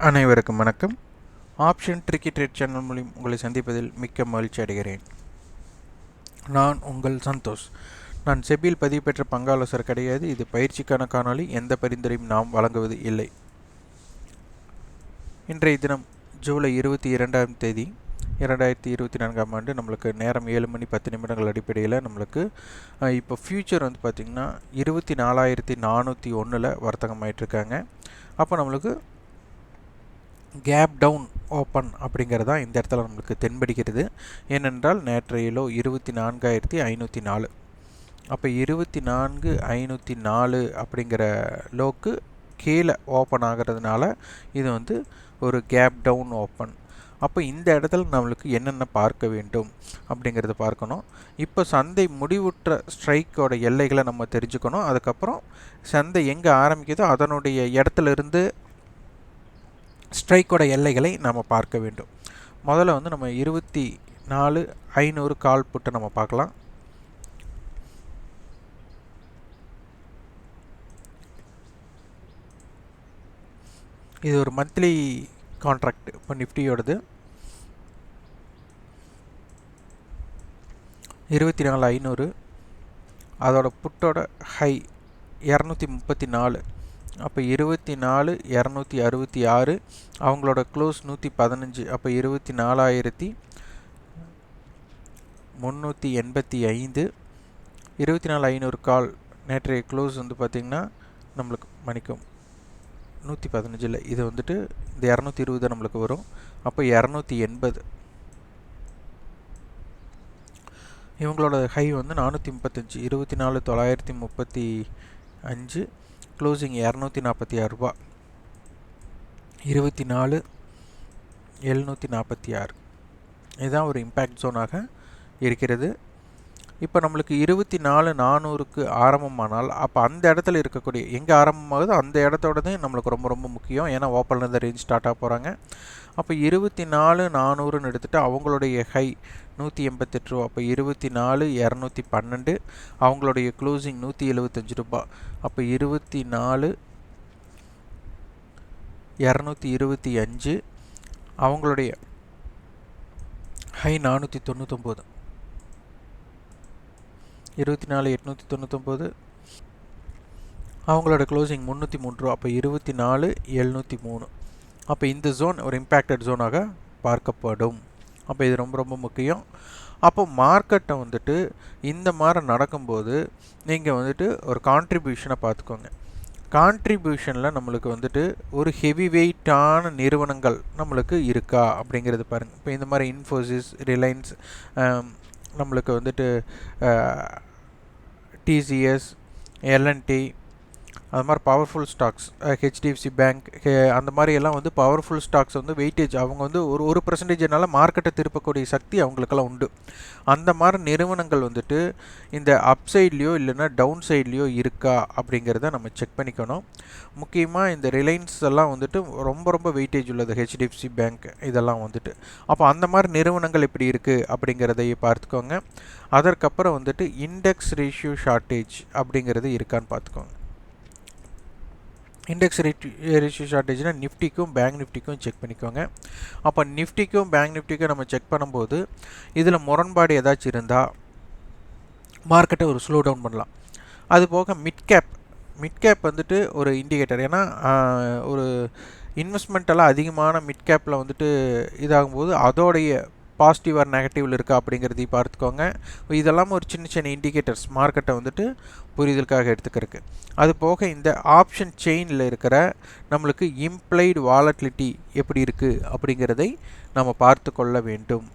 அனைவருக்கும் வணக்கம். Option tricky trade channel மூலம் உங்களை சந்திப்பதில் மிக்க மகிழ்ச்சி அடைகிறேன். நான் உங்கள் சந்தோஷ். நான் செபியில் பதிவு பெற்ற பங்காலோசர் கிடையாது. இது பயிற்சிக்கான காணொளி. எந்த பரிந்துரையும் நாம் வழங்குவது இல்லை. இன்றைய தினம் ஜூலை 22ஆம் தேதி 2024ஆம் ஆண்டு. நம்மளுக்கு நேரம் 7 மணி 10 நிமிடங்கள் அடிப்படையில் நம்மளுக்கு இப்போ ஃபியூச்சர் வந்து பார்த்திங்கன்னா 24,401 வர்த்தகம் ஆகிட்டுருக்காங்க. அப்போ நம்மளுக்கு கேப் டவுன் ஓப்பன் அப்படிங்கிறதா இந்த இடத்துல நம்மளுக்கு தென்படுகிறது. ஏனென்றால் நேற்றைய லோ 24,504. அப்போ 24,504 அப்படிங்கிற லோக்கு கீழே ஓப்பன் ஆகிறதுனால இது வந்து ஒரு கேப் டவுன் ஓப்பன். அப்போ இந்த இடத்துல நம்மளுக்கு என்னென்ன பார்க்க வேண்டும் அப்படிங்கிறத பார்க்கணும். இப்போ சந்தை முடிவுற்ற ஸ்ட்ரைக்கோட எல்லைகளை நம்ம தெரிஞ்சுக்கணும். அதுக்கப்புறம் சந்தை எங்கே ஆரம்பிக்குதோ அதனுடைய இடத்துல இருந்து ஸ்ட்ரைக்கோட எல்லைகளை நம்ம பார்க்க வேண்டும். முதல்ல வந்து நம்ம 24,500 கால் புட்டு நம்ம பார்க்கலாம். இது ஒரு மந்த்லி கான்ட்ராக்ட் இப்போ நிஃப்டியோடது. 24,500 அதோட புட்டோட ஹை 234. அப்போ 24,266 அவங்களோட க்ளோஸ் 115. அப்போ 24,385. 24,500 கால் நேற்றைய க்ளோஸ் வந்து பார்த்திங்கன்னா நம்மளுக்கு மணிக்கும் 115 இல்லை, இது வந்துட்டு இந்த 220 நம்மளுக்கு வரும். அப்போ 280. இவங்களோட ஹை வந்து 435. 24,935 க்ளோசிங் 246 ரூபா. 24,746 இதுதான் ஒரு இம்பேக்ட் ஜோனாக இருக்கிறது. இப்போ நம்மளுக்கு 24,400க்கு ஆரம்பமானால் அப்போ அந்த இடத்துல இருக்கக்கூடிய எங்கே ஆரம்பமாகுதோ அந்த இடத்தோடது நம்மளுக்கு ரொம்ப ரொம்ப முக்கியம். ஏன்னா ஓப்பன்லேருந்து ரேஞ்ச் ஸ்டார்ட் ஆக போகிறாங்க. அப்போ 24,400ன்னு எடுத்துகிட்டு அவங்களுடைய ஹை 188 ரூபா. அப்போ 24,212 அவங்களுடைய க்ளோசிங் 175 ரூபா. அப்போ 24,225 அவங்களுடைய ஹை 499. 24,899 அவங்களோட க்ளோசிங் 303 ரூபா. அப்போ 24,703. அப்போ இந்த ஜோன் ஒரு இம்பேக்டட் ஜோனாக பார்க்கப்படும். அப்போ இது ரொம்ப ரொம்ப முக்கியம். அப்போ மார்க்கெட்டை வந்துட்டு இந்த மாதிரி நடக்கும்போது நீங்கள் வந்துட்டு ஒரு கான்ட்ரிபியூஷனை பார்த்துக்கோங்க. கான்ட்ரிபியூஷனில் நம்மளுக்கு வந்துட்டு ஒரு ஹெவி வெயிட்டான நிறுவனங்கள் நம்மளுக்கு இருக்கா அப்படிங்கிறது பாருங்கள். இப்போ இந்த மாதிரி இன்ஃபோசிஸ், ரிலையன்ஸ், நம்மளுக்கு வந்துட்டு டிசிஎஸ், எல்என்டி, அது மாதிரி பவர்ஃபுல் ஸ்டாக்ஸ், ஹெச்டிஎஃப்சி பேங்க், அந்த மாதிரி எல்லாம் வந்து பவர்ஃபுல் ஸ்டாக்ஸ் வந்து வெயிட்டேஜ் அவங்க வந்து ஒரு பர்சன்டேஜ்னால மார்க்கெட்டை திருப்பக்கூடிய சக்தி அவங்களுக்கெல்லாம் உண்டு. அந்த மாதிரி நிறுவனங்கள் வந்துட்டு இந்த அப்சைட்லேயோ இல்லைன்னா டவுன் சைட்லேயோ இருக்கா அப்படிங்கிறத நம்ம செக் பண்ணிக்கணும். முக்கியமாக இந்த ரிலையன்ஸ் எல்லாம் வந்துட்டு ரொம்ப ரொம்ப வெயிட்டேஜ் உள்ளது, ஹெச்டிஎஃப்சி பேங்க் இதெல்லாம் வந்துட்டு. அப்போ அந்த மாதிரி நிறுவனங்கள் எப்படி இருக்குது அப்படிங்கிறதையே பார்த்துக்கோங்க. அதற்கப்புறம் வந்துட்டு இண்டெக்ஸ் ரேஷியோ ஷார்ட்டேஜ் அப்படிங்கிறது இருக்கான்னு பார்த்துக்கோங்க. இண்டெக்ஸ் ரேஷியோ ஷார்ட்டேஜ்னால் நிஃப்டிக்கும் பேங்க் நிஃப்டிக்கும் செக் பண்ணிக்கோங்க. அப்போ நிஃப்டிக்கும் பேங்க் நிஃப்டிக்கும் நம்ம செக் பண்ணும்போது இதில் முரண்பாடு ஏதாச்சும் இருந்தால் மார்க்கெட்டை ஒரு ஸ்லோ டவுன் பண்ணலாம். அது போக மிட் கேப் வந்துட்டு ஒரு இண்டிகேட்டர். ஏன்னா ஒரு இன்வெஸ்ட்மெண்ட்டெல்லாம் அதிகமான மிட் கேப்பில் வந்துட்டு இதாகும்போது அதோடைய பாசிட்டிவ் ஆர் நெகட்டிவில் இருக்கா அப்படிங்கிறதையும் பார்த்துக்கோங்க. இதெல்லாம் ஒரு சின்ன சின்ன இண்டிகேட்டர்ஸ் மார்க்கெட்டை வந்துட்டு புரிதலுக்காக எடுத்துக்கிறதுக்கு. அது போக இந்த ஆப்ஷன் செயினில் இருக்கிற நம்மளுக்கு இம்ப்ளைடு வாலட்டிலிட்டி எப்படி இருக்குது அப்படிங்கிறதை நம்ம பார்த்து கொள்ள வேண்டும்.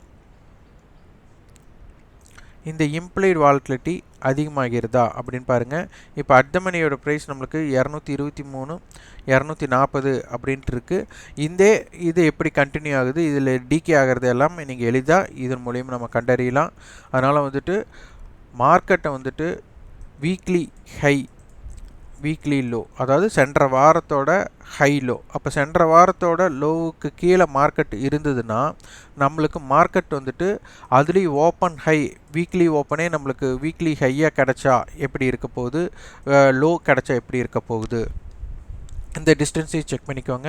இந்த இம்ப்ளைடு வாலட்டிலிட்டி அதிகமாகிறதா அப்படின்னு பாருங்கள். இப்போ அட்தமனியோட ப்ரைஸ் நம்மளுக்கு 223, 240 அப்படின்ட்டு இருக்குது. இது எப்படி கண்டினியூ ஆகுது, இதில் டிகே ஆகிறது எல்லாமே நீங்கள் எளிதாக இதன் மூலியம் நம்ம கண்டறியலாம். அதனால் வந்துட்டு மார்க்கெட்டை வந்துட்டு வீக்லி ஹை, வீக்லி லோ, அதாவது சென்ற வாரத்தோட ஹை லோ. அப்போ சென்ற வாரத்தோட லோவுக்கு கீழே மார்க்கெட் இருந்ததுன்னா நம்மளுக்கு மார்க்கெட் வந்துட்டு அதுலேயும் ஓப்பன் ஹை, வீக்லி ஓப்பனே நம்மளுக்கு வீக்லி ஹையாக கிடச்சா எப்படி இருக்க போகுது, லோ கிடச்சா எப்படி இருக்க போகுது இந்த டிஸ்டன்ஸையும் செக் பண்ணிக்கோங்க.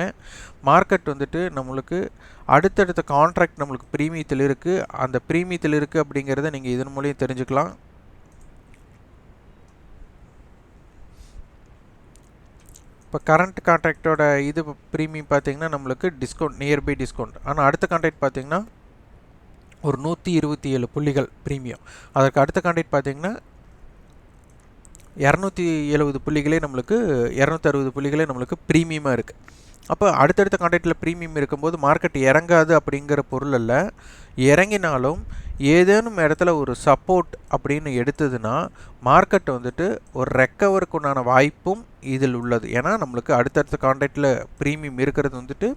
மார்க்கெட் வந்துட்டு நம்மளுக்கு அடுத்தடுத்த கான்ட்ராக்ட் நம்மளுக்கு ப்ரீமியத்தில் இருக்குது. அந்த ப்ரீமியத்தில் இருக்குது அப்படிங்கிறத நீங்கள் இதன் மூலியம் தெரிஞ்சுக்கலாம். இப்போ கரண்ட் கான்ட்ராக்டோட இது ப்ரீமியம் பார்த்தீங்கன்னா நம்மளுக்கு டிஸ்கவுண்ட், நியர்பை டிஸ்கவுண்ட். ஆனால் அடுத்த கான்ட்ராக்ட் பார்த்தீங்கன்னா ஒரு 127 புள்ளிகள் ப்ரீமியம். அதற்கு அடுத்த கான்ட்ராக்ட் பார்த்தீங்கன்னா 270 புள்ளிகளே நம்மளுக்கு 260 புள்ளிகளே நம்மளுக்கு ப்ரீமியமாக இருக்குது. அப்போ அடுத்தடுத்த கான்ட்ராக்டில் ப்ரீமியம் இருக்கும்போது மார்க்கெட் இறங்காது அப்படிங்கிற பொருள் அல்ல. இறங்கினாலும் ஏதேனும் இடத்துல ஒரு சப்போர்ட் அப்படின்னு எடுத்ததுன்னா மார்க்கெட் வந்துட்டு ஒரு ரெக்கவருக்கு உண்டான வாய்ப்பும் இதில் உள்ளது. ஏன்னா நம்மளுக்கு அடுத்தடுத்த கான்ட்ராக்டில் ப்ரீமியம் இருக்கிறது வந்துட்டு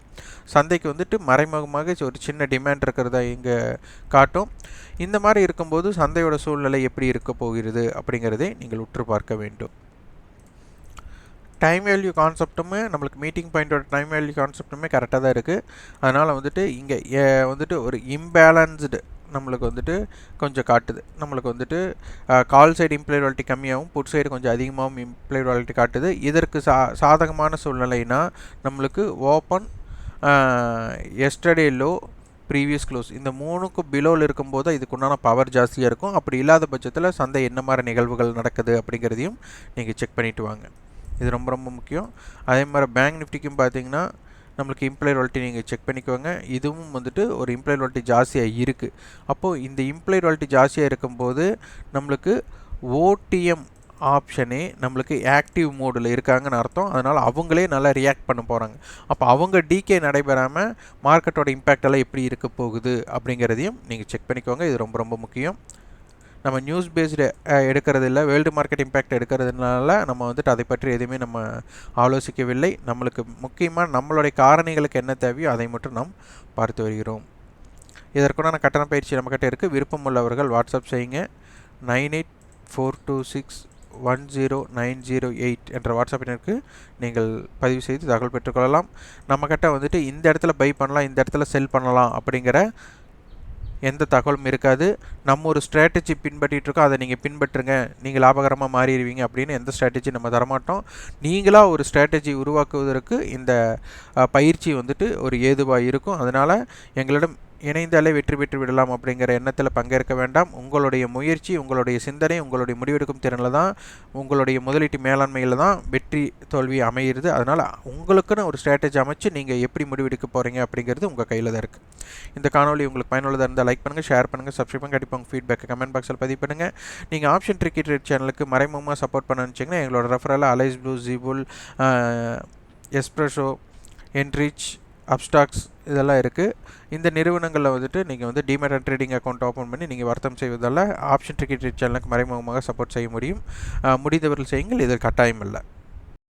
சந்தைக்கு வந்துட்டு மறைமுகமாக ஒரு சின்ன டிமாண்ட் இருக்கிறதா இங்கே காட்டும். இந்த மாதிரி இருக்கும்போது சந்தையோட சூழ்நிலை எப்படி இருக்க போகிறது அப்படிங்கிறதை நீங்கள் உற்று பார்க்க வேண்டும். டைம் வேல்யூ கான்செப்ட்டுமே நம்மளுக்கு மீட்டிங் பாயிண்டோட டைம் வேல்யூ கான்செப்ட்டுமே கரெக்டாக தான் இருக்குது. அதனால் வந்துட்டு இங்கே வந்துட்டு ஒரு இம்பேலன்ஸ்டு நம்மளுக்கு வந்துட்டு கொஞ்சம் காட்டுது. நம்மளுக்கு வந்துட்டு கால் சைடு இம்ப்ளைட் வாலிட்டி கம்மியாகவும் புட் சைடு கொஞ்சம் அதிகமாகவும் இம்ப்ளைட் வாலிட்டி காட்டுது. இதற்கு சாதகமான சூழ்நிலைனா நம்மளுக்கு open, yesterday low, previous close இந்த 3க்கும் பிலோவில் இருக்கும்போது இதுக்குண்டான பவர் ஜாஸ்தியாக இருக்கும். அப்படி இல்லாத பட்சத்தில் சந்தை என்ன மாதிரி நிகழ்வுகள் நடக்குது அப்படிங்கிறதையும் நீங்கள் செக் பண்ணிவிட்டு வாங்க. இது ரொம்ப ரொம்ப முக்கியம். அதே மாதிரி பேங்க் நிஃப்டிக்கும் பார்த்தீங்கன்னா நம்மளுக்கு இம்ப்ளைட் வாலிட்டி நீங்கள் செக் பண்ணிக்கோங்க. இதுவும் வந்துட்டு ஒரு இம்ப்ளைட் வாலிட்டி ஜாஸ்தியாக இருக்குது. அப்போது இந்த இம்ப்ளைட் வாலிட்டி ஜாஸ்தியாக இருக்கும்போது நம்மளுக்கு ஓடிஎம் ஆப்ஷனே நம்மளுக்கு ஆக்டிவ் மோடில் இருக்காங்கன்னு அர்த்தம். அதனால் அவங்களே நல்லா ரியாக்ட் பண்ண போகிறாங்க. அப்போ அவங்க டிகே நடைபெறாமல் மார்க்கெட்டோட இம்பேக்ட் எல்லாம் எப்படி இருக்க போகுது அப்படிங்கிறதையும் நீங்கள் செக் பண்ணிக்கோங்க. இது ரொம்ப ரொம்ப முக்கியம். நம்ம நியூஸ் பேஸ்டு எடுக்கிறது இல்லை, வேர்ல்டு மார்க்கெட் இம்பேக்ட் எடுக்கிறதுனால நம்ம வந்துட்டு அதை பற்றி எதுவுமே நம்ம ஆலோசிக்கவில்லை. நம்மளுக்கு முக்கியமாக நம்மளுடைய காரணிகளுக்கு என்ன தேவையோ அதை மட்டும் நாம் பார்த்து வருகிறோம். இதற்குண்டான கட்டண பயிற்சி நம்மக்கிட்ட இருக்குது. விருப்பம் உள்ளவர்கள் வாட்ஸ்அப் செய்யுங்க. 9842610908 என்ற வாட்ஸ்அப் எண்ணிற்கு நீங்கள் பதிவு செய்து தகவல் பெற்றுக்கொள்ளலாம். நம்மக்கிட்ட வந்துட்டு இந்த இடத்துல பை பண்ணலாம், இந்த இடத்துல செல் பண்ணலாம் அப்படிங்கிற எந்த தகவலும் இருக்காது. நம்ம ஒரு ஸ்ட்ராட்டஜி பின்பற்றிட்டுருக்கோம், அதை நீங்கள் பின்பற்றுங்க, நீங்கள் லாபகரமாக மாறிடுவீங்க அப்படின்னு எந்த ஸ்ட்ராட்டஜி நம்ம தரமாட்டோம். நீங்களாக ஒரு ஸ்ட்ராட்டஜி உருவாக்குவதற்கு இந்த பயிற்சி வந்துட்டு ஒரு ஏதுவாக இருக்கும். அதனால் எங்களிடம் இணைந்தாலே வெற்றி பெற்று விடலாம் அப்படிங்கிற எண்ணத்தில் பங்கேற்க வேண்டாம். உங்களுடைய முயற்சி, உங்களுடைய சிந்தனை, உங்களுடைய முடிவெடுக்கும் திறனில் தான், உங்களுடைய முதலீட்டு மேலாண்மையில் தான் வெற்றி தோல்வி அமைகிறது. அதனால் உங்களுக்குன்னு ஒரு ஸ்ட்ராட்டஜி அமைச்சு நீங்கள் எப்படி முடிவெடுக்க போகிறீங்க அப்படிங்கிறது உங்கள் கையில் தான் இருக்குது. இந்த காணொலி உங்களுக்கு பயனுள்ளதாக இருந்தால் லைக் பண்ணுங்கள், ஷேர் பண்ணுங்கள், சப்ஸ்கிரைப் பண்ணுங்கள். கண்டிப்பாக உங்கள் ஃபீட்பேக்கை கமெண்ட் பாக்ஸில் பதிவு பண்ணுங்கள். நீங்கள் ஆப்ஷன் ட்ரிக்கி ட்ரேட் சேனலுக்கு மறைமுகமாக சப்போர்ட் பண்ண நினச்சிங்கன்னா எங்களோட ரெஃபரலாக அலைஸ் ப்ளூ, ஜிபுல், எஸ்ப்ரெஷோ, என்ரிச், அப்ஸ்டாக்ஸ் இதெல்லாம் இருக்குது. இந்த நிறுவனங்களில் வந்துட்டு நீங்கள் வந்து demat and trading account open பண்ணி நீங்கள் வர்த்தகம் செய்வதால் ஆப்ஷன் ட்ரிக்கி ட்ரேட் சேனலுக்கு மறைமுகமாக சப்போர்ட் செய்ய முடியும். முடிந்தவர்கள் செய்யுங்கள், இது கட்டாயம் இல்லை.